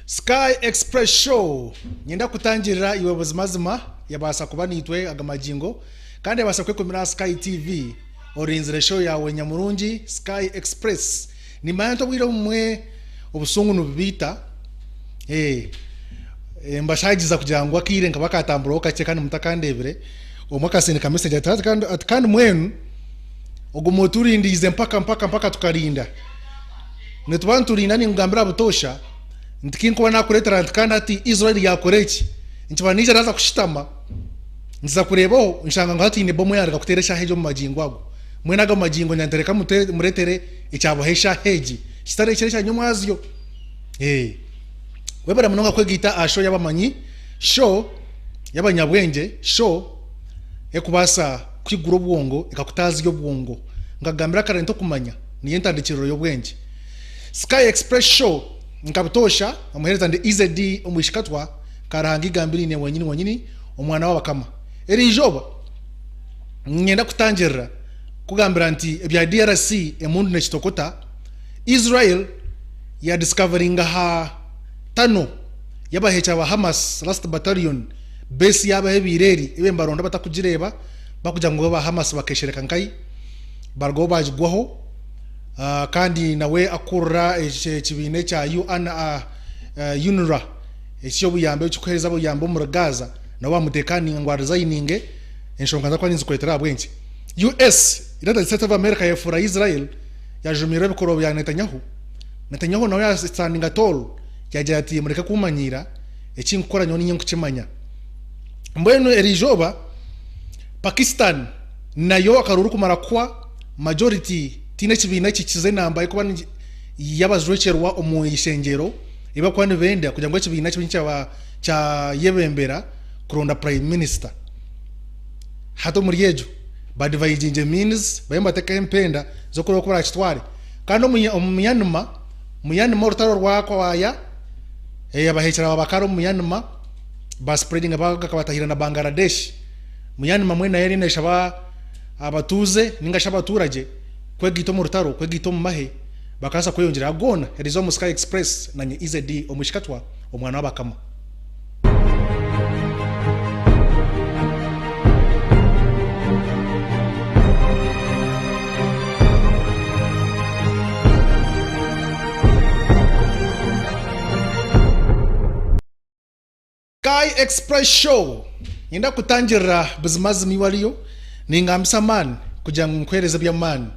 Sky Express Show nyenda kutangirira iwe buzimazima yabasa kuba nitwe agamagingo kandi yabasa kwekomera Sky TV orinzire show yawe nyamurungi Sky Express ni manto bwira umwe obusungu nubita mbashagiza kugira ngo akire nkabakatamburo kake kandi mutakandebere omwakasene ka message kandi mwenu ogumoturindize mpaka tukarinda netubanturinda ni ngambira butosha ndikinkuba nakuretera kandi ati Israel yakoreki nkibanije naza kushitama nza kurebaho nshanga ngati ne bomo yarika kuteresha hejo mu magingo ago mwenaga mu magingo nyantereka muretere icyabo hesha heji kitare kiresha nyumwaziyo webara munonga kwegita asho yabamanyi show yabanyabwenge show ekubasa kwigura obwongo ikakutazi yo bwongo ngagambira karento kumanya niye ntandikiro yo bwenge Sky Express Show nkabutosha amuhereza ndi izedi omwishikatwa karangi gambiri ne wanyini omwana wabakama eri joba ngenda kutangirira kugambira nti ebya DRC emundu nekitokota Israel ya discovering ha tano yabahecha ba Hamas last battalion base yabahebireri ibe mbaronda batakugireba bakuja ngo ba Hamas bakeshereka nkai bargo bajigwaho kandi nawe akurra ekibine cha UNRWA ekyo buyambe cyukweza buyambo mu Gaza na wa mutekani ngwara zayininge enshonga za kwaninzi kwetera abwenje US United States of America yefura Israel yajumira bikoro bya Netanyahu nawe yastandinga tall yaje ati mureke kumanyira ekinkora nyoni nyenku kimanya mbwenu erijoba Pakistan nayo akaruru kumara kwa majority tine kibina kikize namba kuba yabazwecherwa omuyishengero iba kwani benda kugira ngo kibina kibincha cha yebembera kuronda prime minister hato muriyejo badivayinje means bayamba tekempenda zo kurokora kitware kandi Mynamar rutaro rwako waya abahekera babakaro Mynamar ba spreading abaga kabatahira na Bangladesh Mynamar mwena yari neshaba abatuze ningasha abaturage kwegito mu rutaro kwegito mu mahe bakasa kweyongera agona herizo mu Sky Express nanye izedi omushikatwa omwana wabakama Sky Express Show yenda kutangirira bizimazimi waliyo ningambisa man kugira ngo nkwereze bya man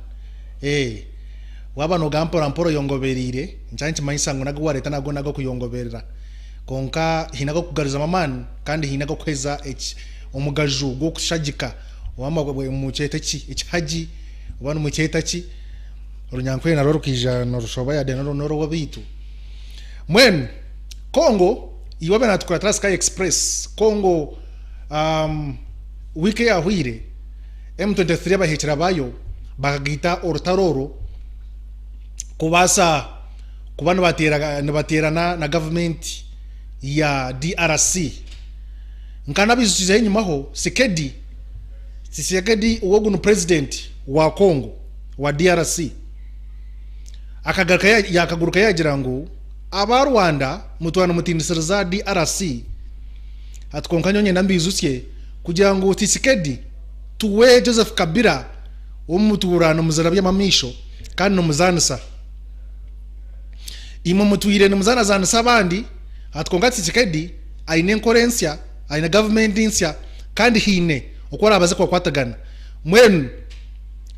waba no gampora mporo yongoberire ncyanchi mayisango nago wareta nago kuyongoberera konka hinago kugariza mamani kandi hinago kweza omugaju go kushagika wama mu cyetaki ikihaji ubana mu cyetaki runyankwe na rorukija no rushoba ya denoro noro wabitu mwen Kongo iwabe natukura Sky Express Kongo wiki ya hwire M23 abahekera bayo bagita orutaroro kubasa kubana baterana na government ya DRC nkana bizuze nyuma ho Sekedi uwogu no president wa Kongo wa DRC akaguruka yagira ngo aba Rwanda mutwana mutindisiriza DRC atkonkanyonye nambizusye kugira ngo Sekedi tuwe Joseph Kabila umuturano muzara by'amamisho kandi no muzanisa imo mutuire no muzanazanisa abandi atkonga Sekedi aine nkorensia aine government insya kandi hine ukora abaze kwa kwatagana mwenu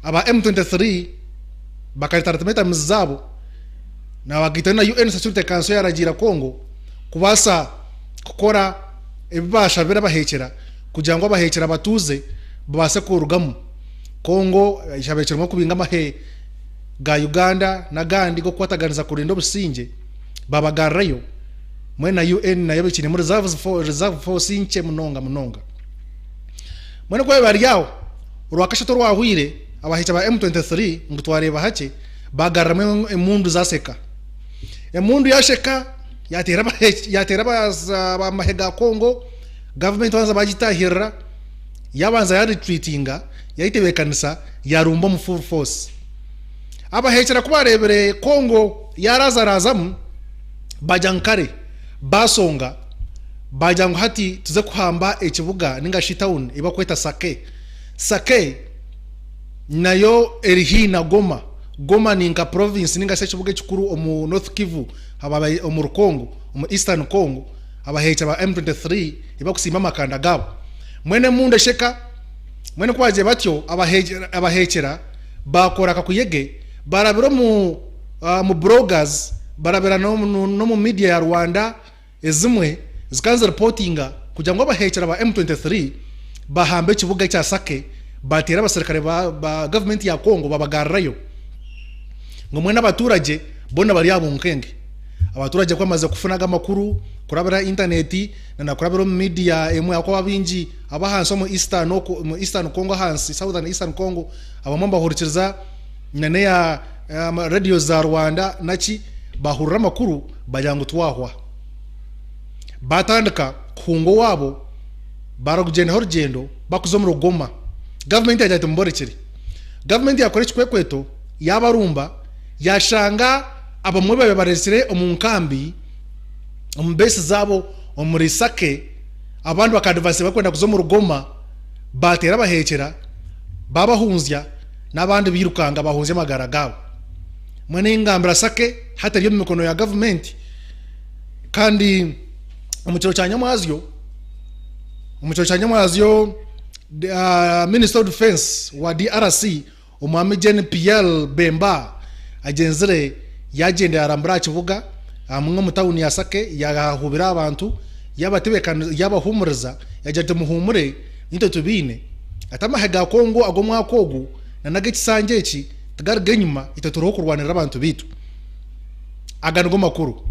aba M23 bakaritartameta muzabo na wagitana UN Security Council yaragira Kongo kubasa kukora ebibasha bera bahekera kugira ngo abahekera batuze babase kurugamo Kongo ishabekera kubinga mahe ga Uganda na gandi go kwataganiza kurindo businge babagarayo mwena UN nayo bikine muri reserve force inche munonga mwena kwa bari yawo urwakashato rwahwire abahecha ba M23 ngutwareba hake bagarame emundu zaseka emundu yasheka yatera ba mahega Kongo government wanza bagitahira yabanza ya retreatinga yayitebekanisa yarumba mu full force abahekera kubarebere Kongo yarazarazamu bajankare basonga bajango hati tuze kuhamba ekibuga ninga shitown iba kweta Sake nayo erihina Goma ninga province ninga sekibuga kikuru omu North Kivu ababaye omu Kongo omu Eastern Congo abahecha ba M23 iba kusimama makanda gabo mwene munde sheka mwene kwaje batyo abahechera bakora kakuyege barabiro mu bloggers barabira no mu media ya Rwanda ezimwe zikanze reportinga kugira ngo abahechera ba M23 bahambe kibuga cya Sake batera abasirikare ba government ya Kongo babagarrayo ngo mwene abaturage bona bari yabunkenge abaturage kwamaze kufunaga makuru kurabira internet na kurabira media emwe yako babinji abahanso mu Eastern Congo hansi Southern Eastern Congo abamamba horikiriza nane ya radio za Rwanda nachi bahurira makuru bajango twahwa batandika kungo wabo baragugenda horugendo bakuzomuro Goma government yajya tumborekere government yakore kikwekweto yabarumba yashanga abamwe babaresire omunkambi ombese zabo omuri Sake abantu bakadvance bakwenda kuzomuro Goma batera bahekera babahunzya nabandi birukanga bahunze magara gabo mwene ingambira Sake hatari yo mikono ya government kandi umuciro cyanyamwazyo Minister of Defense wa DRC umwami Gen PL Bemba agenzere yagende arambira kivuga amwe mu town ya Sake yahubira abantu yabatebekana yabahumuriza yajate muhumure nito tubine atamahega Kongo agomwa kogu na nage kisanje iki tagarge nyuma itaturo kurwanira abantu bitu agango makuru.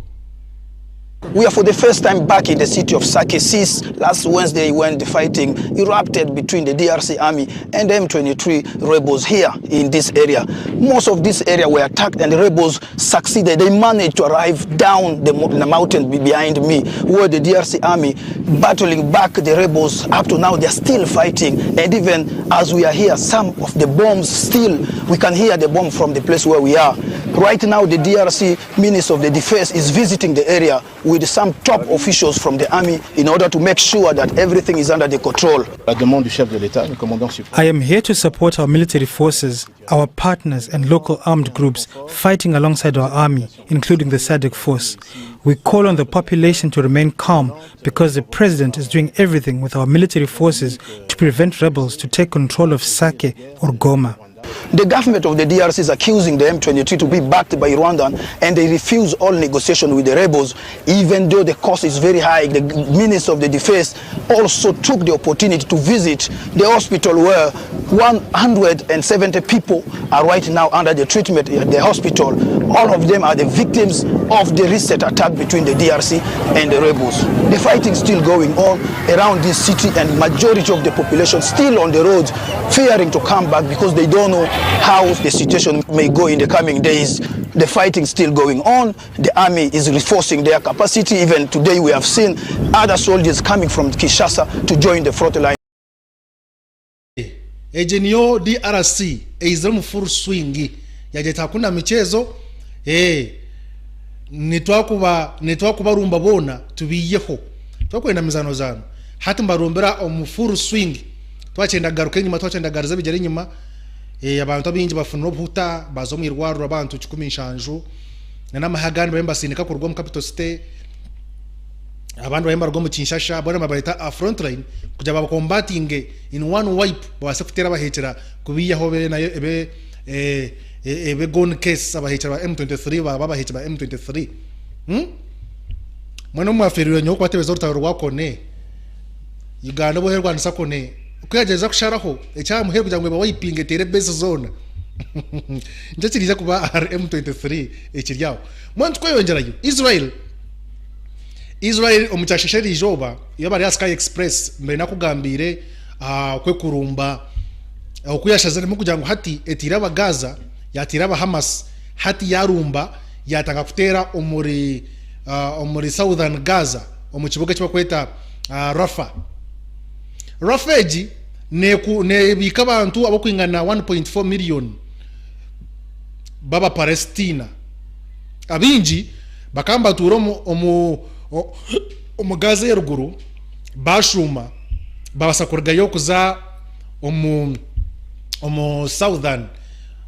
We are for the first time back in the city of Sake since last Wednesday when the fighting erupted between the DRC army and the M23 rebels here in this area. Most of this area were attacked and the rebels succeeded. They managed to arrive down the mountain behind me where the DRC army battling back the rebels. Up to now they're still fighting, and even as we are here, some of the bombs still, we can hear the bomb from the place where we are. Right now the DRC Minister of the Defense is visiting the area with some top officials from the army in order to make sure that everything is under the control. I am here to support our military forces, our partners and local armed groups fighting alongside our army, including the SADC force. We call on the population to remain calm because the president is doing everything with our military forces to prevent rebels to take control of Sake or Goma. The government of the DRC is accusing the M23 to be backed by Rwanda, and they refuse all negotiation with the rebels, even though the cost is very high. The Minister of the Defense also took the opportunity to visit the hospital where 170 people are right now under the treatment at the hospital. All of them are the victims of the recent attack between the DRC and the rebels. The fighting is still going on around this city, and majority of the population still on the roads fearing to come back because they don't know how the situation may go in the coming days. The fighting is still going on. The army is reinforcing their capacity. Even today we have seen other soldiers coming from Kinshasa to join the front line. Ejenio DRC eizemu full swing yajeta kuna michezo nitwakuba rumba bona tubiyeho twakwenda mizano zano hati mbarumbera omu full swing twacenda garuka nyuma twacenda gariza bijari nyuma abantu abinji bafuna obuhuta bazo mwirwaro abantu 17 na mahagani bemba sinika kurwa mu capital city abantu bayemba rwo mu Kinshasa bona mabayita a front line kujya baba combating in one wipe base kutera bahekera kubiyaho be nayo ebe gone case abahekera ba M23 baba bahekera ba M23 mwana mu aferiyo nyo kwatebeza rutaro rwakone Uganda bo herwa nisakone kwageza kusharaho ecyamuhe kugira ngo bawayipinge tere base zone nje kiriza kuba M23 ekiryawo mwantu kweyongerayo Israel omucyashesheri joba yabari ya Sky Express mbere nakugambire kwe kurumba okuyashaza mu kugira ngo hati etira abagaza yatira aba Hamas hati yarumba yatanga kutera omuri Southern Gaza omukibuga kibakweta Rafeji ne bika abantu abokwingana 1.4 million baba Palestina abinji bakamba turo omugaza yeruguru bashuma babasa kurgayo kuza omu southern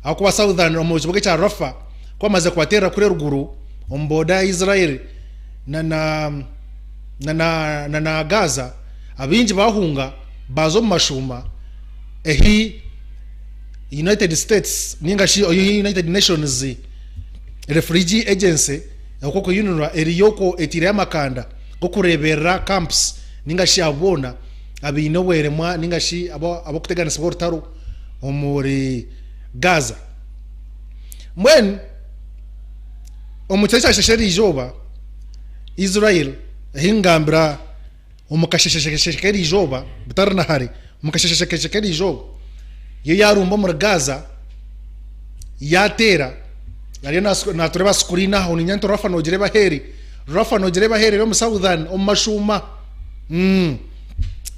akuba southern omu kibuga cya Rafa kwamaze kubatera kuri ruguru omboda ya Israel na Gaza abinji bahunga bazo mu mashuma ehi United States ningashi United Nations Refugee Agency uko ko UNRWA eriyoko etire amakanda go kurebera camps ningashi abona abinoweremwa ningashi abo kutegana sport taro omuri Gaza mwen omuchacha shesheri ijoba Israel hingambra omukasheshekeri ijoba bitarna hari omukasheshekeri ijoba yo yarumba muri Gaza yatera yari na tureba skurina honi nyanto Rafa no jireba heri yo mu southern omashuma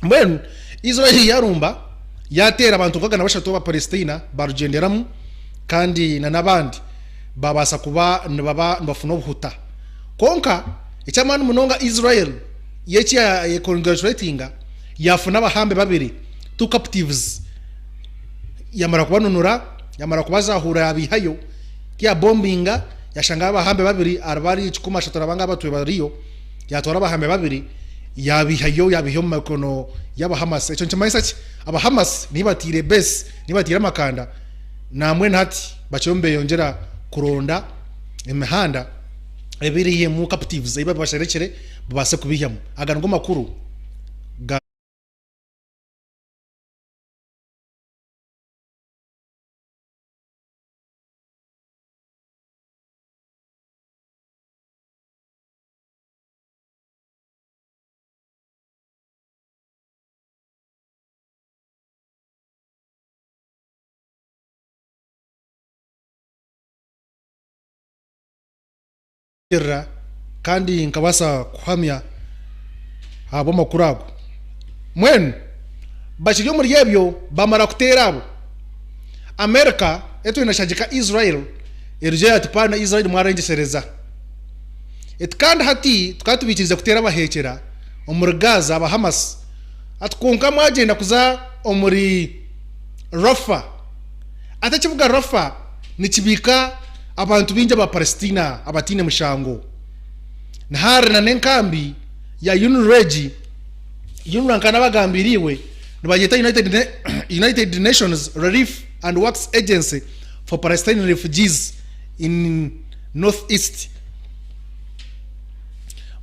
mwen Israel yarumba yatera abantu kagana bashatu ba Palestina barugenderamu kandi nabandi babasa kuba mbafuna obuhuta konka icyamani munonga Israel yechi ya congratulatinga yafuna abahambe babiri two captives yamara kubanunura yamara kubazahura abihayo kya bombinga yashanga abahambe babiri arbari chikuma shatora banga batuye bariyo yatora abahambe babiri yabihayo mu makono yaba Hamas echo nchamaisa aba Hamas nibatire base nibatire makanda namwe ntati bacyombe yongera kuronda imihanda ebiriye mu captives iba basherekere babase kubihyamu agango makuru kandi nkabasa kuhamya abo makurago mwen bashiryo muri yebyo bamara kutera abo America eto inashajika Israel eruje atipana Israel mwarengesereza etkanda hati tukatubikiriza kutera abahekera omuri Gaza aba Hamas atkonka mwagenda kuza omuri Rafa atakivuga Rafa nikibika abantu binje ba Palestina abatine mushango nahari na nenkambi ya UNRWA kana bagambiriwe nibageta United Nations Relief and Works Agency for Palestinian Refugees in Northeast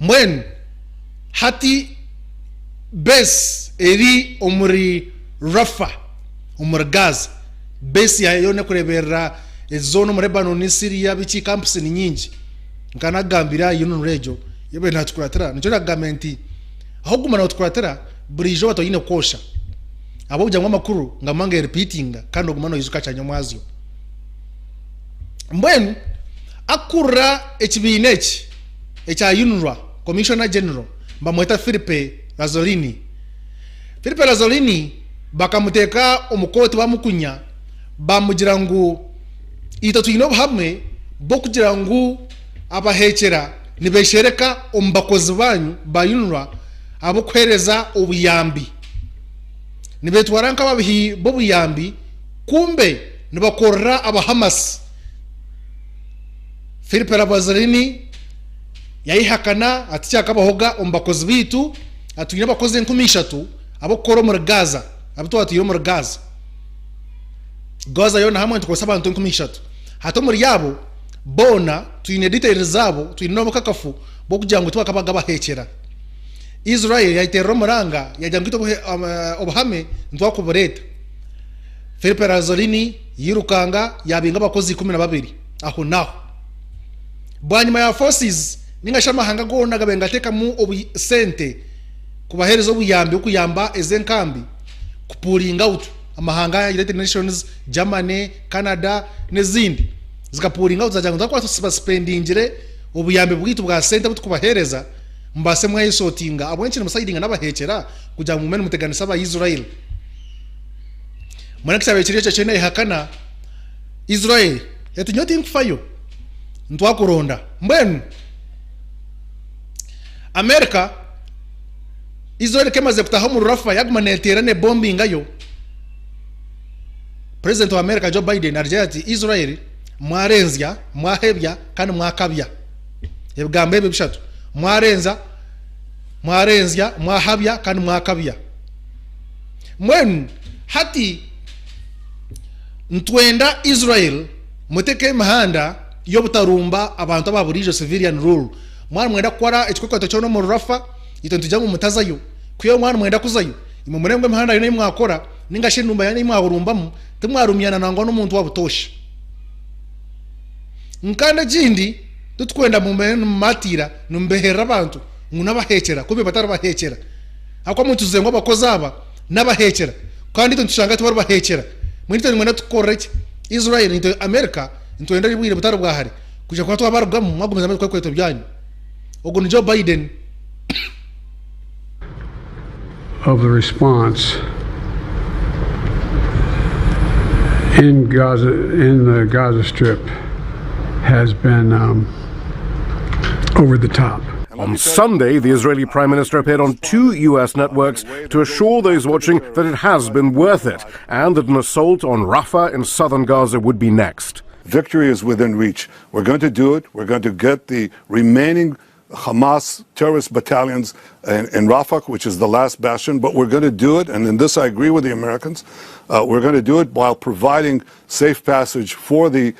mwen hati base eri omuri Rafa omuri Gaza base ya yone kurebera ezono mu Lebanon ni Syria bichi camps ni nyingi nkana gambira UNRWA yebe natukuratira nico government aho gumana tukuratira burijo bato yine kosha abo bujya makuru ngamange repeating kandi gumano yizuka cyanya mwazyo mbwen akura HBNH echa UNRWA Commissioner General bamweta Philippe Lazzarini bakamuteka omukoti bamukunya bamugira ngo itatu ino hamwe bo kugira ngo abahekera nibeshereka ombakozi banyu ba UNRWA abo kwereza obuyambi nibetwaranka babihi bo buyambi kumbe nibakorra aba Hamas Philippe Lazzarini yayihakana aticyaka bahoga ombakozi bitu atunyira bakoze 13 abo koro muri Gaza abo atuyo muri Gaza yona hamwe tukosaba abantu 13 hato muri yabo bona tuyine details zabo tuyine mukakafu bo kugira ngo twakabaga bahekera Israel yayitero muranga yajya ngito obahame ntwakuboreta Philippe Lazzarini yirukanga yabinga abakozi 12 aho naho bwanyuma ya forces ningashama hanga gona gabenga teka mu obusente kubaherezo buyambi ukuyamba ezenkambi kupulinga out amahanga ya United Nations Germany Canada nezindi zikapulinga out zajanga kwa spendingire obuyambi bwitu bwa center butukubahereza mbase mwayisotinga abwenchine musayidinga nabahekera kuja mu mene muteganisa aba Israel mwana kisabe kiriyo cyane ihakana Israel yatunyoti nkfayo ntwakuronda mbenu America Israel kemaze kutaha mu Rafa yagmaneterane bombing ayo. President wa America Joe Biden arjya ati Israel mwarenzya mwahebya kandi mwakabya. Ebgambe bishatu. Mwarenzya mwahabya kandi mwakabya. Mwen hati ntwenda Israel muteke mahanda yo butarumba abantu ababurijo civilian rule. Mwana mwenda kwara ekikweto cyo no mu Rafa itantujya mu mutazayo kuyo mwana mwenda kuzayo imumurembwe mahanda yo mwakora ningashe numba yani mwaburumbamo tumwarumyana nango n'umuntu wabutosha nkanda jindi tutkwenda mu matira numbehera abantu ngunabahekera kube batarabahekera akwa muntu zengo bakozaba nabahekera kandi tuntushanga tubar bahekera mwita mwenda tukorrect Israel into America into enda libwire butaro bwahari kuja kwa twabarugamo mwagumeza amatwe kweto byanyu ogo ni Joe Biden of the response in Gaza, in the Gaza Strip, has been over the top. On Sunday, the Israeli Prime Minister appeared on 2 US networks to assure those watching that it has been worth it and that an assault on Rafah in southern Gaza would be next. Victory is within reach. We're going to do it. We're going to get the remaining Hamas terrorist battalions in Rafah, which is the last bastion, but we're going to do it, and in this I agree with the Americans, we're going to do it while providing safe passage for the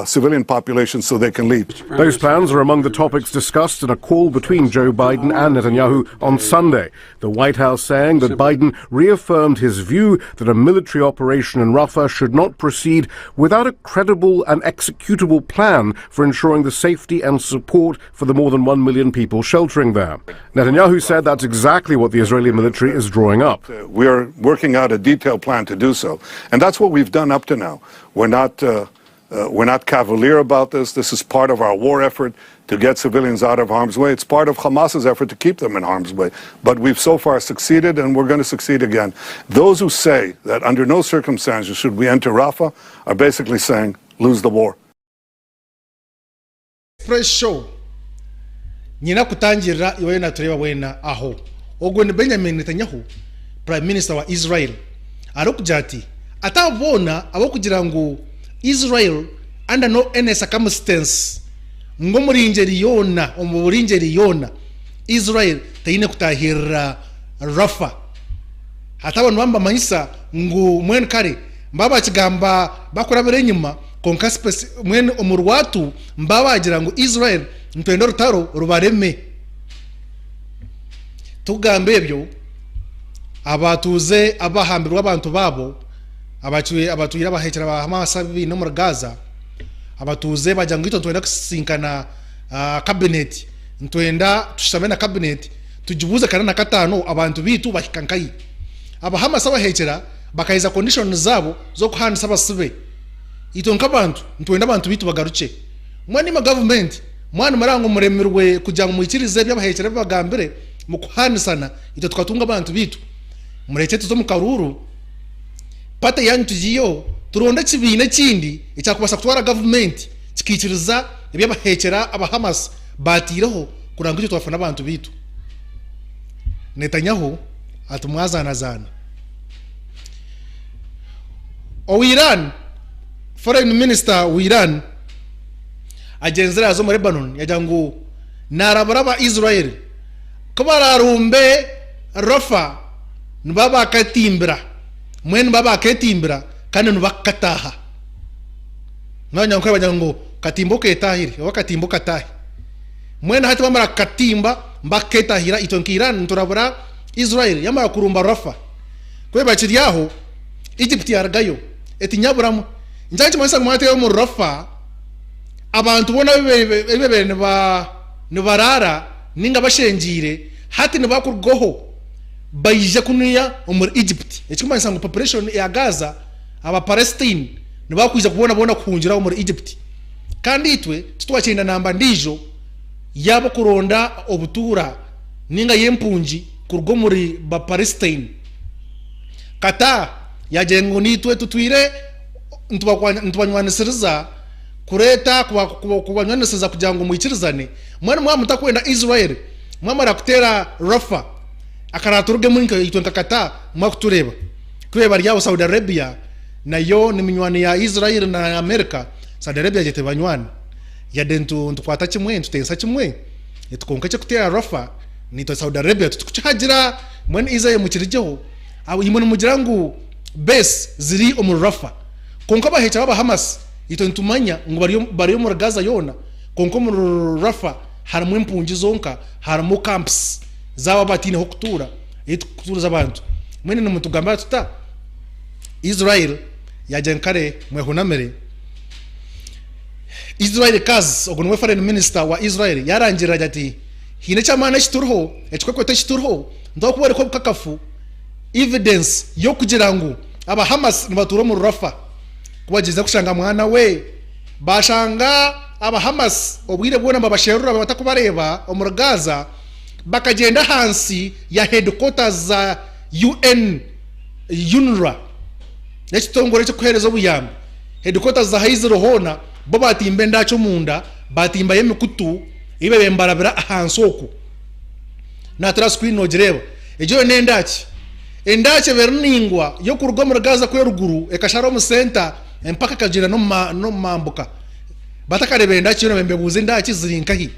civilian population so they can leave. Those plans are among the topics discussed in a call between Joe Biden and Netanyahu on Sunday. The White House saying that Biden reaffirmed his view that a military operation in Rafah should not proceed without a credible and executable plan for ensuring the safety and support for the more than 1 million people sheltering there. Netanyahu said that's exactly what the Israeli military is drawing up. We are working out a detailed plan to do so, and that's what we've done up to now. We're not cavalier about this. This is part of our war effort to get civilians out of harm's way. It's part of Hamas's effort to keep them in harm's way. But we've so far succeeded, and we're going to succeed again. Those who say that under no circumstances should we enter Rafah are basically saying, lose the war. Express show. Nyina kutangira iwe na tureba wena aho. Ogwo ni Benjamin Netanyahu, Prime Minister wa Israel. Arokujati atabona abo kugira ngo Israel under no any circumstance ngo muringeri yona umuringeri yona Israel tayine kutahira Rafah hatabantu bamba manyisa ngo mwen kare mbaba kigamba bakora bere nyuma konka space mwen umurwatu mbaba agira ngo Israel ntwendo rutaro rubareme tugambe ebyo abatuze abahambirwa abantu babo abatuira bahekera ba Hamas no mu Gaza abatuze bajya ngito twenda kusinkana cabinet ntwenda tushamena cabinet tujibuze kana na katano abantu bitu bahikankai aba Hamas abahekera bakaiza conditions zabo zo kuhanisa basibe itonka abantu ntwenda abantu bitu bagaruke mwani ma government mwana marango muremerwe kujya mu ikirize by'abahekera bagambire mu kuhanisana ito twatunga abantu bitu mureke tuzo mu karuru pata yanyu tugiyo turonda kibine kindi icyakubasa kutwara government kikikiriza iby'abahekera aba Hamas batiraho kuranga icyo twafana abantu bitu. Netanyahu atumwazana o Iran foreign minister wa Iran agenzera zo mu Lebanon yajangu narabaraba Israel ko bararumbe Rafah nbaba katimbira mwen baba ketimbira kandi nubakataha mwanya nkwe bajango katimbo ketahiri wakatimbo katahi mwen hati bamara katimba mbaketahira itonkiran turabura Israel yamara kurumba Rafah kwe bakiriyaho Egypt yargayo etinyaburamu njaki mwasa mwate yo mu Rafah abantu bona bebe ne barara ninga bashengire hati ne bakurgoho bayije kuniya umur Egypt ekimanya sango population ya Gaza aba Palestine ne bakwiza kubona kunjira umur Egypt kandi itwe tutwacenda namba ndijo yabo kuronda obutura ninga yempunji kurgo muri ba Palestine kata yajengo nitwe tutwire ntubanywanisiriza kureta kubanywanisiriza kugira ngo muyikirizane mwana mwa mutakwenda Israel mwamara kutera Rafa akaraturuge muri ito nkakata mwakutureba kubera ryawo Saudi Arabia nayo ni minywani ya Israel na America. Saudi Arabia jete banywani ya dentu ntukwata kimwe tutensa kimwe etukonka cyo kutera Rafa nito Saudi Arabia tukuchagira mwene Israel mukirijeho abo yimwe mugirangu base ziri omu Rafa konka bahecha baba Hamas ito ntumanya ngo bariyo mu Gaza yona konko mu Rafa harimo impungi zonka harimo camps zaba batine ho kutura kutura z'abantu mwene no mutugamba tuta Israel yajenkare mwehunamere Israel kaz ogunwe foreign minister wa Israel yarangira ati hine chamana shiturho echikwekwete shiturho ndo kubere ko kakafu evidence yo kugira ngo aba Hamas nibaturo mu Rafa kubageza kushanga mwana we bashanga aba Hamas obwire bwona babasherura batakubareba omur Gaza bakagenda hansi ya headquarters za UNRWA nekitongore cyo kuhereza obuyambi headquarters za Haizero hona bo batimbe ndacho munda batimba yemikutu ibe bembarabira ahansoku na tra screen no jireba ejo nendachi endache berningwa yo kurugo mu Gaza kwe ruguru ekasharo mu center empaka kajira no mambuka batakarebe ndachi yo bembe buze ndachi zirinkahi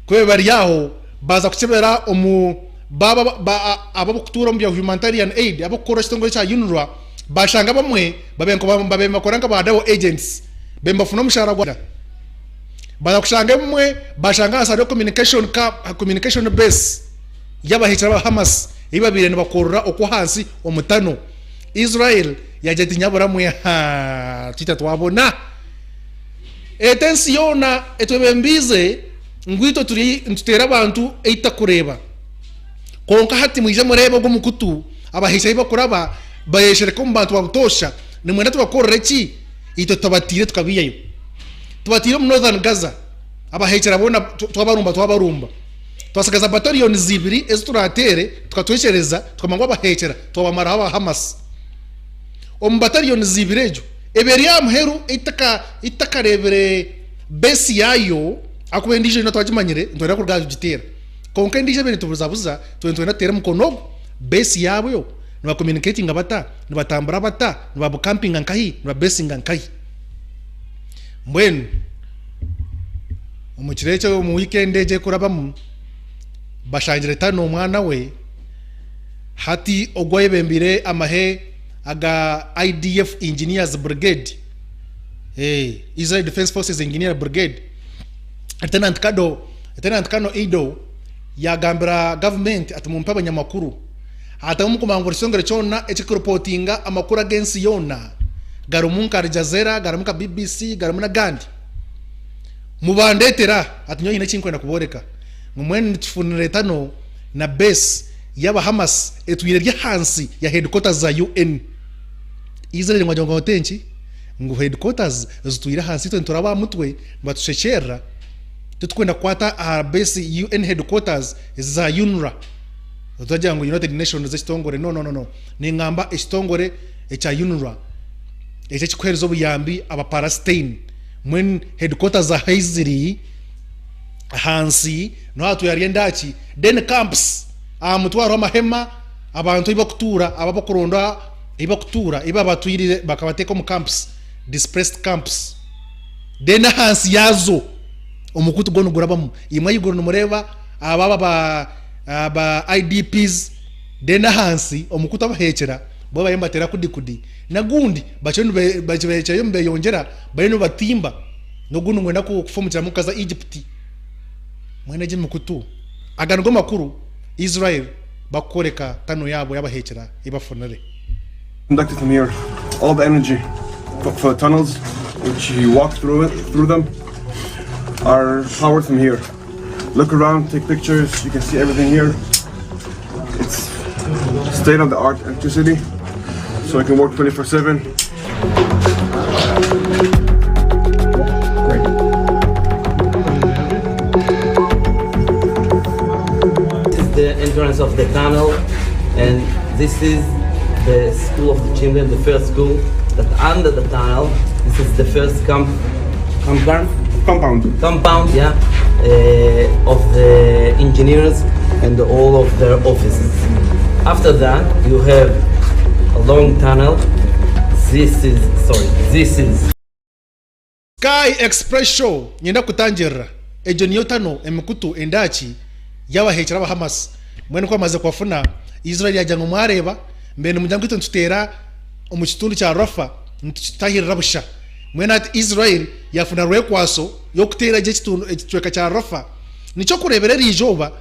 kwe bari yaho baza kucebera omu baba abo kutura mu humanitarian aid abo kora kitongo cya UNRWA bashanga bamwe babemba koranga badawo agents bemba funa mushara gwa baza kushanga bamwe bashanga asado communication base yabahicara ba Hamas ibabire ne bakorora okwo hansi omutano Israel yajeti nyabura mwe tita twabona etensiona etwebembize ngwito turi ntutera abantu eita kureba konka hati mwije mureba go mukutu abahisha ibakuraba bayeshere ko mbantu babutosha nimwenda tubakorere ki ito tabatire tukabiyayo tubatire mu Northern Gaza abahechera bona twabarumba twasagaza battalion zibiri ezituratere tukatweshereza tukamangwa abahechera twabamara aba Hamas battalion zibirejo eberi amheru itaka rebere base yayo akubendije no twajimanyire ndora kurgaje gitera konka ndije bene tubuzabuza twentwena tere mukonogo base yabo yo niba communicating abata niba tambara bata niba camping ankahi niba basing ankahi mbwenu umukireche mu weekend eje kurabamu bashangire tano umwana we hati ogwaye bembire amahe aga IDF Engineers Brigade Israel Defense Forces Engineer Brigade Lieutenant Kano Ido yagambira government atumumpa abanyamakuru atamukumangura isongere cyona ekikreportinga amakuru against yona garumunka Al Jazeera garamuka BBC garamuna gandi mubandetera atunyoye ne kinkwenda kuboreka ngumwen tufunire tano na base yaba Hamas etwire rya hansi ya headquarters za UN Israel ngwajonga hotenchi ngo headquarters zitwire hansi turaba mutwe batushechera tukwenda kwata a base UN headquarters za UNRWA tujya ngo United Nations zitongore no ni ngamba istongore echa UNRWA echa chikwerezo buyambi aba Palestine mwen headquarters za Haiziri hansi no hatu yariendachi then camps amutwaro amahema abantu ibakutura ababakuronda ibakutura ibabatwirire bakabateka mu camps displaced camps then hansi yazo umukutu gono gurabamu imwe yigoro numureba aba IDPs then hansi umukutu abahekera bo bayembatera kudi nagundi bacho yombe yongera bayino batimba no gunu ngwenda kufumukira mu kaza Egypt mwene je mukutu agango makuru Israel bakoreka tano yabo yabahekera ibafunere conducted from here all the energy for the tunnels which you walk through them are powered from here. Look around, take pictures, you can see everything here. It's state-of-the-art electricity, so it can work 24/7. This is the entrance of the tunnel, and this is the school of the children, the first school that under the tunnel. This is the first compound, yeah. of the engineers and all of their offices. After that, you have a long tunnel. This is Sky Express Show nyenda kutangira ejo niyo tano emikutu endachi y'abahekera abahamas mwene ko amaze kwafuna Israel yajyango mwareba mbene mujyango tutera umukitundu cya Rafa ntitahirira busha mwene ati Israel yafuna rwekwaso yo kutera je kitundu ekitweka cya Rafa nico kureberera ijoba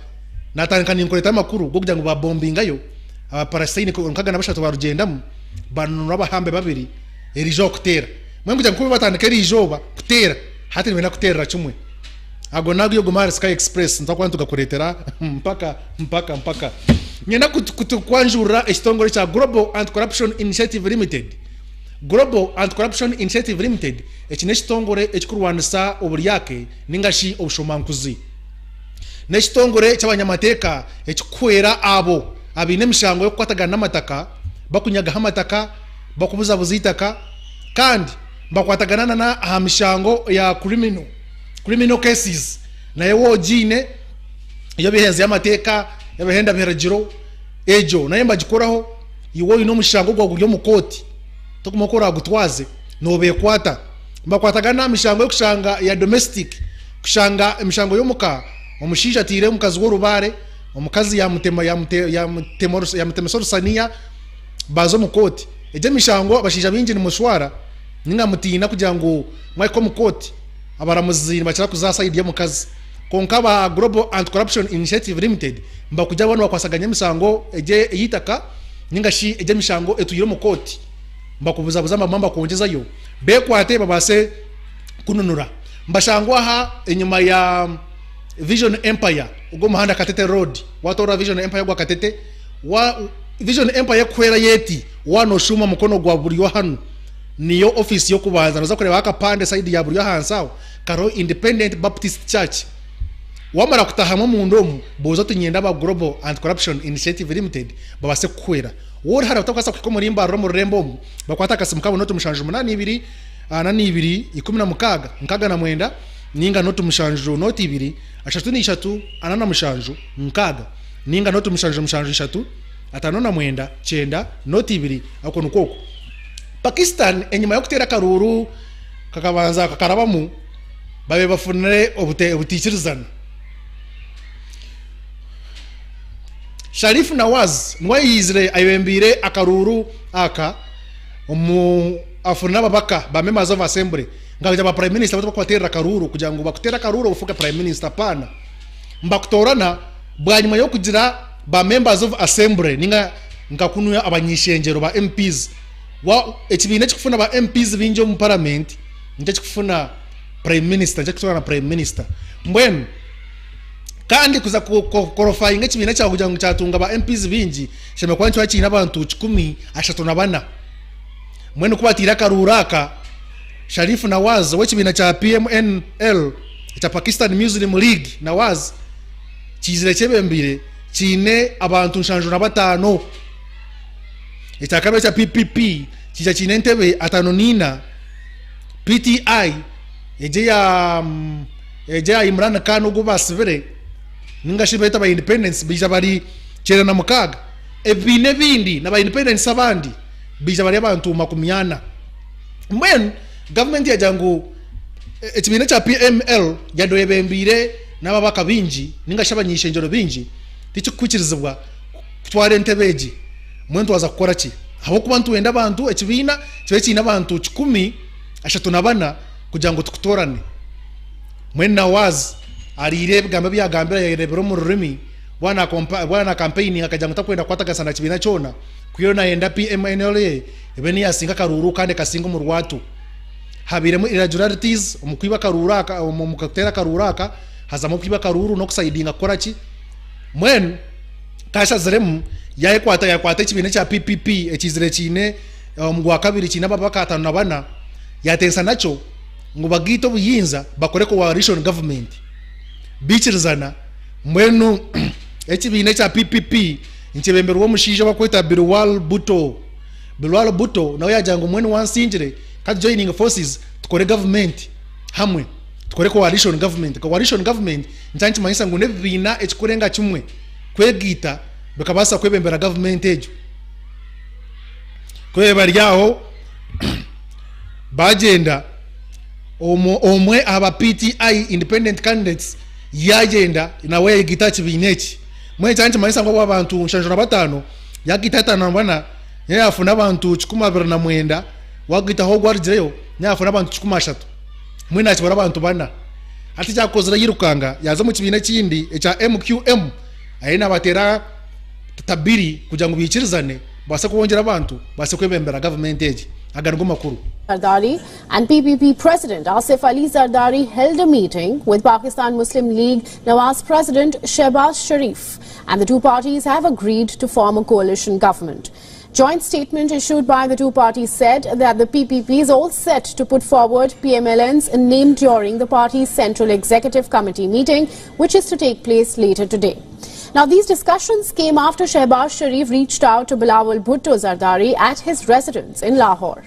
natanka ninkoreta amakuru go kugira ngo babombingayo abaparasitini ko nkaga nabashatu barugendamu banura abahambe babiri erijo kutera mwe kugira ngo batandika erijoba kutera hati nimena kutera chumwe ago nago yo gumara Sky Express ntakwa tugakoretera mpaka nyena kwanjura ekitongole cya Global Anti-Corruption Initiative Limited. Global Anti-Corruption Initiative Limited ekine kitongole ekikurwanisa oburyake ningashi obushomankuzi n'ekitongole cy'abanyamateka ekikwera abo abine mishango yo kwatagana n'amataka bakunyaga amataka bakubuza buzitaka kandi bakwatagana na hamishango ya criminal cases na yewo jine iyo bihenze y'amateka yabahenda beragiro ejo naye mbagikoraho iwo ino mushango gwa guryo mukoti tokumokora gutwaze no bekwata mbakwatagana mishango yo kushanga ya domestic kushanga mishango yo muka omushinja tire mukazi w'orubare omukazi ya mutemoro sania bazo mukoti eje mishango abashija bingi ni muswara ninga mutina kugira ngo mwako mukoti abaramuzira bakira kuzasayidi ya mukazi konka ba Global Anti-Corruption Initiative Limited mba kujya bano bakwasaganya misango eje yitaka ningashi eje mishango etuyire mukoti mba kubuza mamba kongezayo be kwate babase kununura mbashango aha enyuma ya Vision Empire ugo muhanda Katete Road watora Vision Empire gwa Katete wa Vision Empire kwera yeti wano shuma mukono gwa buriyo hano niyo office yo kubanza naza kureba akapande side ya buriyo hansawo karo Independent Baptist Church wamara kutahamo mu ndomu bozo tunyenda ba Global Anti-Corruption Initiative Limited babase kwera wori hara utakwasa kuko murimba ro mu rembo bakwata kasimukabo no tumushanju 8 2 16 nkaga na mwenda ninga no tumushanju noti 2 3 anana mushanju nkaga ninga no tumushanju 3 atano na mwenda 9 noti 2 ako nukoko Pakistan enyuma yo kutera karuru kakabanza kakarabamu babe bafunire obutikirizana Sharif Nawaz nwayizire ayembire akaruru aka afuna babaka ba members of assembly ngaje ba prime minister batwa karuru kugira ngo bakutera karuru ufuka prime minister pana mbakutorana bwanyuma yo kugira ba members of assembly ninga ngakunuya abanyishengero ba MPs wa ekibine kifuna ba MPs binjo mu parliament nje kifuna prime minister nje kutora na prime minister mbwen kandi kuza korofai ngekibine cya kugira ngo cyatunga ba MPs binji sheme kwancu hakina abantu 10 ashatona bana mwene kubatira karuraka Sharif Nawaz wekibina cha PMNL cha Pakistan Muslim League Nawaz kizire chebembire kine abantu 55 itakabe cha PPP kija kine ntebe atano nina PTI eje ya Imran Khan ugo basivere ninga shibeta ba independence bija bari kera na mukaga ebine bindi na ba independence abandi bija bari abantu 100 mbwen government ya jangu ekibine cha PML yadoyebembire n'ababaka binji ninga shabanyishe njoro binji tichikukirizibwa kutwara entebeji mwentu waza gukora ki aho kubantu wenda abantu ekibina kibeki n'abantu 10 ashatuna bana kugira ngo tukutorane mwene Nawaz arire bigamba byagambira yerebero mu rurimi bwana campaign akajya ngutakwenda kwatagasana kibina cyona kuyona yenda PMNL ebeni yasinga karuru kandi kasinga mu rwatu habiremo irregularities umukwiba karuraka umukatera karuraka hazamo kwiba karuru no kusaidinga kora ki mwen kasha zeremu yakwata kibine cya PPP ekizire kine mugwa kabiri kina babaka atanu nabana yatensa nacho ngo bagito buyinza bakore ko wa region government bichirizana mwenu ekibine cya PPP nkibembero wo mushije bakwita Bilwal Buto nawe yajanga mwenu wansinjire kati joining forces tukore government hamwe tukore coalition government. Coalition government nchanchi manyisa ngo nebina ekikurenga kimwe kwegita bekabasa kwebembera government ejo kwe baryaho bagenda omwe aba PTI independent candidates yagenda nawe yegita kibineki mwe chanchi manyisa ngo abantu 55 yagita tanambana yafuna abantu 29 wagita ho gwarjireyo yafuna abantu 13 mwe nakibara abantu bana ati cyakozera yirukanga yaza mu kibina kindi echa MQM ayina batera tabiri kugira ngo bikirizane base kubongera abantu base kwebembera government age agargo makuru. Zardari and PPP President Asif Ali Zardari held a meeting with Pakistan Muslim League Nawaz President Shehbaz Sharif, and the two parties have agreed to form a coalition government. Joint statement issued by the two parties said that the PPP is all set to put forward PMLN's name during the party's Central Executive Committee meeting, which is to take place later today. Now, these discussions came after Shehbaz Sharif reached out to Bilawal Bhutto Zardari at his residence in Lahore.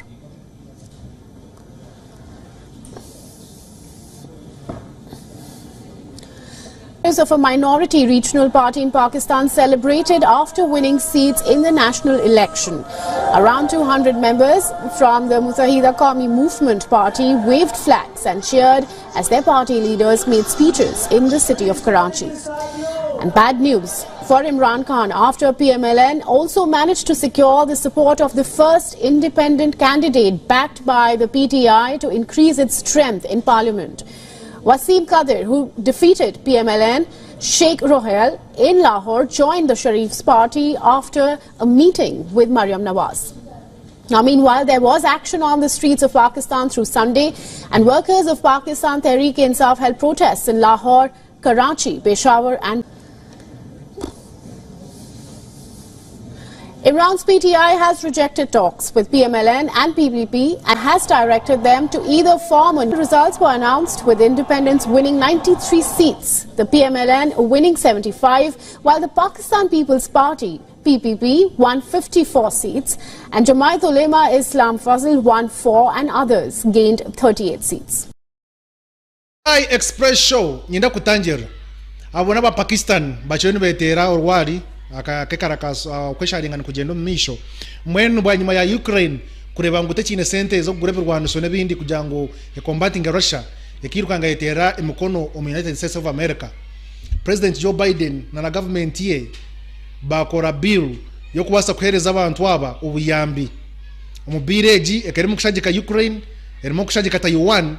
Of a minority regional party in Pakistan celebrated after winning seats in the national election. Around 200 members from the Mutahida Qawmi Movement party waved flags and cheered as their party leaders made speeches in the city of Karachi. And bad news for Imran Khan after PMLN also managed to secure the support of the first independent candidate backed by the PTI to increase its strength in parliament. Wasim Qadir, who defeated PMLN Sheikh Rohel in Lahore, joined the Sharif's party after a meeting with Maryam Nawaz. Now, meanwhile, there was action on the streets of Pakistan through Sunday, and workers of Pakistan Tehreek-e-Insaf held protests in Lahore, Karachi, Peshawar and Imran's PTI has rejected talks with PMLN and PPP and has directed them to either form. Results were announced with independents winning 93 seats, the PMLN winning 75, while the Pakistan People's Party PPP won 54 seats and Jamaat Ulema Islam Fazl won 4 and others gained 38 seats. Express show nyenda kutangira abona ba Pakistan bachoni betera orwari akakekarakas kwesharinga kugenda misho mwenu bwanyuma ya Ukraine kureba ngo tekine sente zo kugura Rwanda so nebindi kujango e combating Russia ekirukanga yetera emukono o United States of America. President Joe Biden na government ye bakora bill yo kubasa kuhereza abantu aba ubuyambi umubireji ekerimo kushagika Ukraine erimo kushagika Taiwan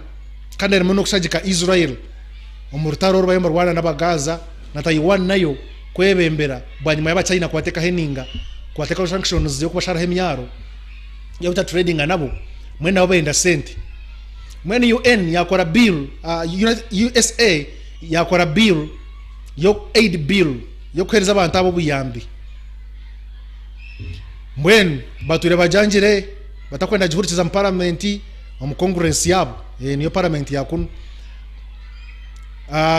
kandi erimo no kushagika Israel umurutaro rubaye mu Rwanda n'abagaza na Taiwan nayo kwebembera bwanyuma y'aba China kwateka heninga kwateka sanctions yo kubashara hemyaro yo buta trading anabo mwena wabenda sente mwene UN yakora bill USA yakora bill yo aid bill yo kwereza abantu abo buyambi mwen bature bajanjire batakwenda jihurikiza mu parliament mu congress yabo niyo parliament yakunu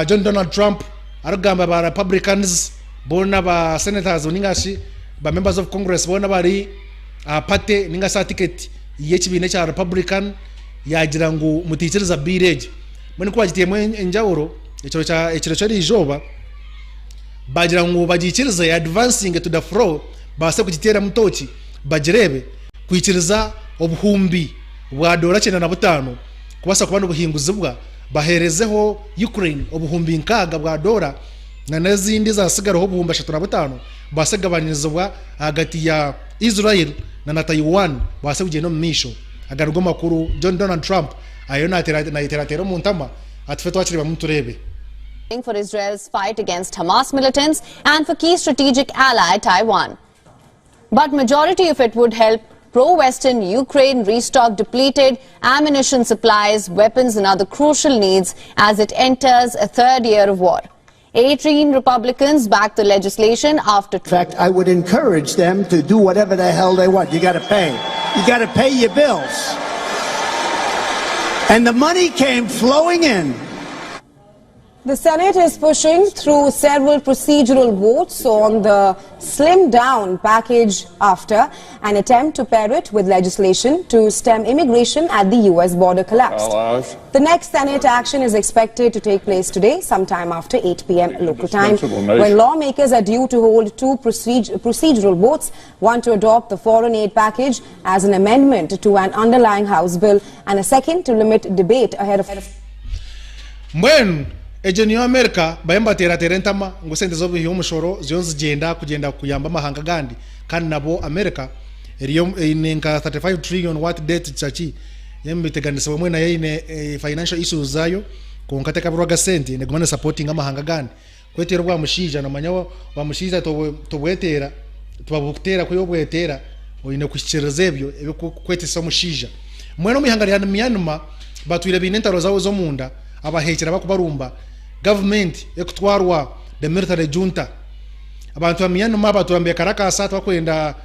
John Donald Trump arugamba ba Republicans bona ba senators ningashi ba members of Congress bona bari pate ningasa ticket yekibine cha Republican yagira ngo mutikiriza bireje mwene ko bagitiyemo enjawuro ekiro cyari ijoba bagira ngo bagikiriza advancing to the floor base kugitera mutoki bagirebe kwikiriza obuhumbi bwa $95 kubasa kubana ubuhinguzi bwa baherezeho Ukraine obuhumbi nkaga bwa $1 na nezindi zasigara ho buhumba 35 basagabanyirizwa hagati ya Israel na Taiwan basabuje no misho agargo makuru John Donald Trump ayona iteratero muntama atfeto akiri bamuturebe for Israel's fight against Hamas militants and for key strategic ally Taiwan, but majority of it would help pro-Western Ukraine restock depleted ammunition supplies, weapons and other crucial needs as it enters a third year of war. 18 Republicans backed the legislation after... In fact, I would encourage them to do whatever the hell they want. You got to pay. You got to pay your bills. And the money came flowing in. The Senate is pushing through several procedural votes on the slimmed-down package after an attempt to pair it with legislation to stem immigration at the U.S. border collapsed. The next Senate action is expected to take place today, sometime after 8 p.m. local time, when lawmakers are due to hold two procedural votes, one to adopt the foreign aid package as an amendment to an underlying House bill, and a second to limit debate ahead of... Ejeni America bayamba terentama ngusente zo bihi umushoro zionzi kugenda kuyamba mahanga gandi kandi nabo America eriyo inenka 35 trillion what debt chachi yembiteganisa bamwe na yine financial issues zayo konkate kabirwaga sente negumana supporting amahanga gandi kwetera bwa mushija no manyawo wa mushija tobwetera tubabutera kuyobwetera oyine kushirezebyo ebikwetesa mushija mweno mihangarira Myanmar batwire binentaro zawo zo munda abahekera bakubarumba government ekutwarwa the military junta abantu ba Myanmar baturambe karakasa twakwenda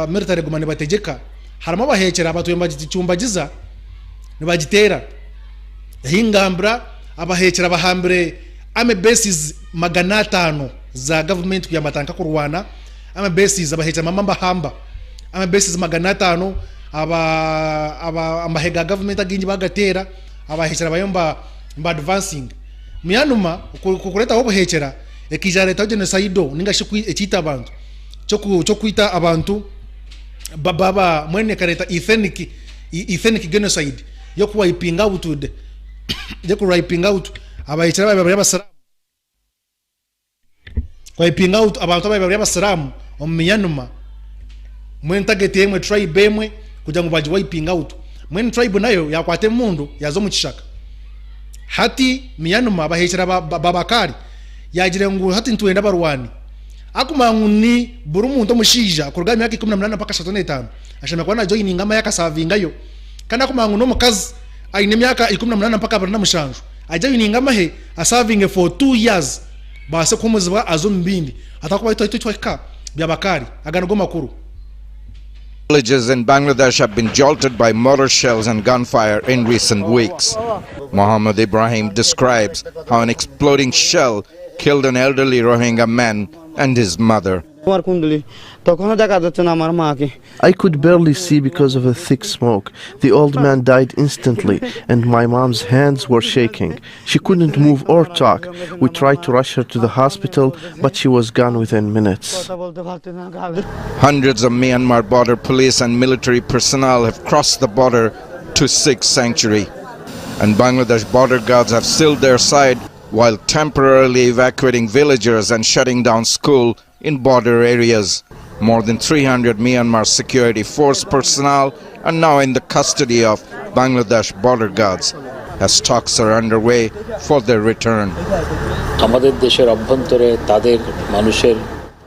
military gumane bategeka harimo abahekera batuyemba gicyumbagiza nibagitera hingambra abahekera bahambire ame bases 500 za government kuyamatanga kurwana ame bases abahekera mamamba hamba ame bases 500 amahega government aginji bagatera abahekera bayomba advancing Myanmar kukureta hobo hechera ekijareta genocide ningashi ekita abantu cyo kwita abantu baba mwene kareta ethnic genocide yo kuwa ipinga out de ku wiping out abahechera babasaramu kwa ipinga out abantu babasaramu o Myanmar mwene target yemwe tribe yemwe kuja ngo baji wiping out mwene tribe nayo yakwate mundu yazo mu kishaka hati Myanmar bahekera babakari yagire ngo hati ntwenda barwani akumanguni buri umuntu mushija kurugami yake 18 mpaka 35 ashama kwa na joining ngama yaka savinga yo kana kumangu no mukazi aine myaka 18 mpaka 25 ajoining ngama he asavinge for 2 years base kumuzwa azo mbindi atakuba itoitweka byabakari agana go makuru. Villages in Bangladesh have been jolted by mortar shells and gunfire in recent weeks. Mohammed Ibrahim describes how an exploding shell killed an elderly Rohingya man and his mother. I could barely see because of the thick smoke. The old man died instantly and my mom's hands were shaking. She couldn't move or talk. We tried to rush her to the hospital, but she was gone within minutes. Hundreds of Myanmar border police and military personnel have crossed the border to Sikh sanctuary, and Bangladesh border guards have sealed their side while temporarily evacuating villagers and shutting down school in border areas. More than 300 Myanmar security force personnel are now in the custody of Bangladesh border guards as talks are underway for their return.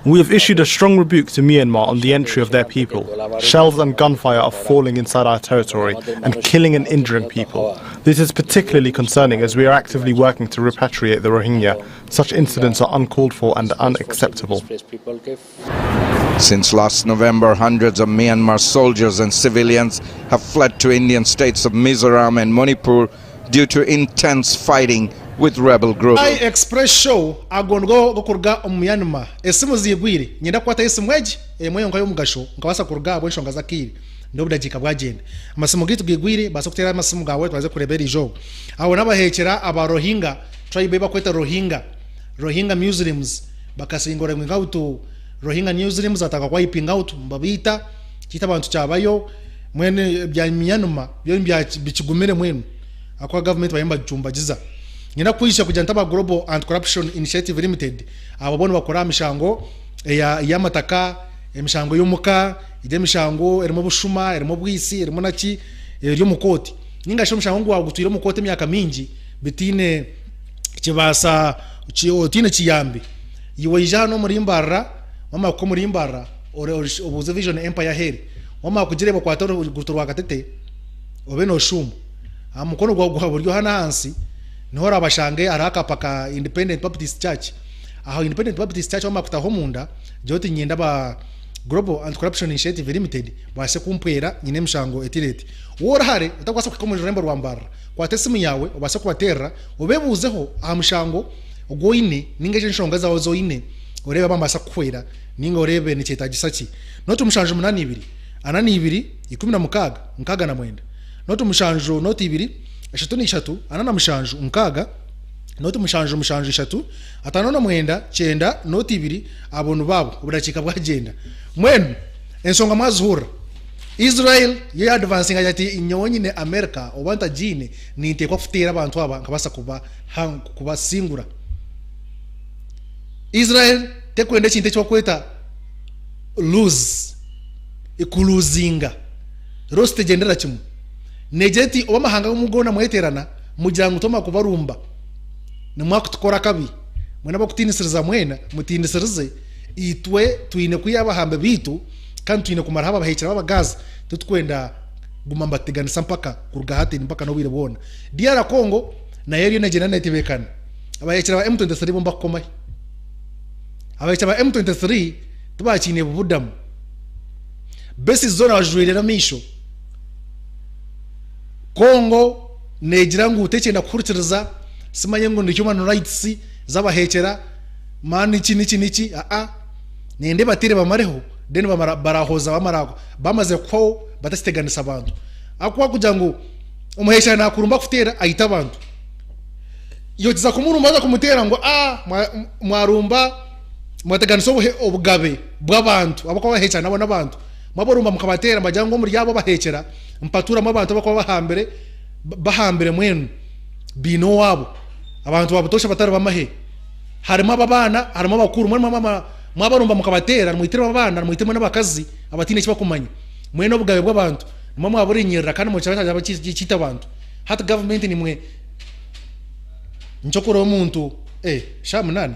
We have issued a strong rebuke to Myanmar on the entry of their people. Shells and gunfire are falling inside our territory and killing and injuring people. This is particularly concerning as we are actively working to repatriate the Rohingya. Such incidents are uncalled for and unacceptable. Since last November, hundreds of Myanmar soldiers and civilians have fled to Indian states of Mizoram and Manipur due to intense fighting with rebel groups. I express show agongo gokurga Myanmar esimu zigwire nyenda kwata esimu eji moyo ngayo mugasho ngabasa kurga abo nshonga zakiri ndobda jika bwagenda amasimu gitu gigwire basa kutera amasimu gawe twaze kurebera ijo abo nabahekera aba Rohingya tribe bakweta Rohingya Muslims bakasingora ngautu Rohingya Muslims ataka kwa ipinga out mbabita kita abantu cyabayo mwene bya Myanmar byo bikigumire mwenu akwa government bayamba jumbagiza nyina kwisha kujantaba Global Anti-Corruption Initiative Limited ababona bakora mishango ya mataka emishango y'umuka ide mishango erimo bushuma erimo bwisi erimo naki ryo mukoti ningasho mishango ngwa gutwira mukoti myaka mingi bitine kibasa tine kiyambi yiwe ijano muri imbarra mama ko muri imbarra obuze Vision Empire heri mama kugireba kwatoro guturwa gatete obeno shumu amukono gwa buryo hana hansi nihora abashange araka paka Independent Baptist Church aho Independent Baptist Church wama kutaho munda joti nyenda Global Anti-Corruption Initiative Limited base kumpera nyine mshango etireti wora hare utakwasa kukomera rembo rwambara kwa tesimi yawe ubase kubatera ubebuzeho amushango ugoine ningeje nshonga zawo zoine urebe bambasa kwera ninga urebe ni cyetagisaki noto mushanjo 82 anani 2 16 nkaga na mwenda noto mushanjo noti 2 3 anana mushanjo nkaga noto mushanjo 3 atano na mwenda 9 noti 2 abonu babo ubudakika bwagenda mwenu ensonga mazhura Israel ye advancing ajati inyonyine America obanta jine ninte kwa futera abantu aba nkabasa kuba singura Israel tekwende chinte cyo kweta lose ikuluzinga roste gendera chimu nejeti obamahanga umugona mweterana mujyango toma kubarumba nimwakutukora kabi mwena bakutinisiriza mwena mutinisirize itwe tuine kuyabahambe bitu kandi tuine kumara haba bahekera babagaza tutkwenda gumamba teganisa mpaka kurugahati mpaka no wirebona DR Congo na yeri na jena netibekana abahekera ba M23 bomba komai abahekera ba M23 tubachine bubudamu besi zona wajwirira misho Congo negira ngo utekenda kurutiriza simanye ngo ndi human rights zabahekera mani niki nende batire bamareho deni barahoza bamarako bamaze ko batasiteganisa abantu akwa kugira ngo umuhesha nakurumba kutera ayita abantu yotiza kumurumba kumutera ngo mwarumba mwateganisa obugabe bw'abantu abako bahekera nabo nabantu maborumba mukabatera majyango muri yabo bahekera mpatura mu abantu abako bahambere mwenu bino wabo abantu babutosha batari bamahe harimo ababana harimo abakuru mwabarumba mukabatera muitira abana muitema n'abakazi abatine kibakumanya mwene obugabe bw'abantu mama aburinyira kandi mu cyaba cyita abantu hata government ni mwe nchokoro omuntu shamunani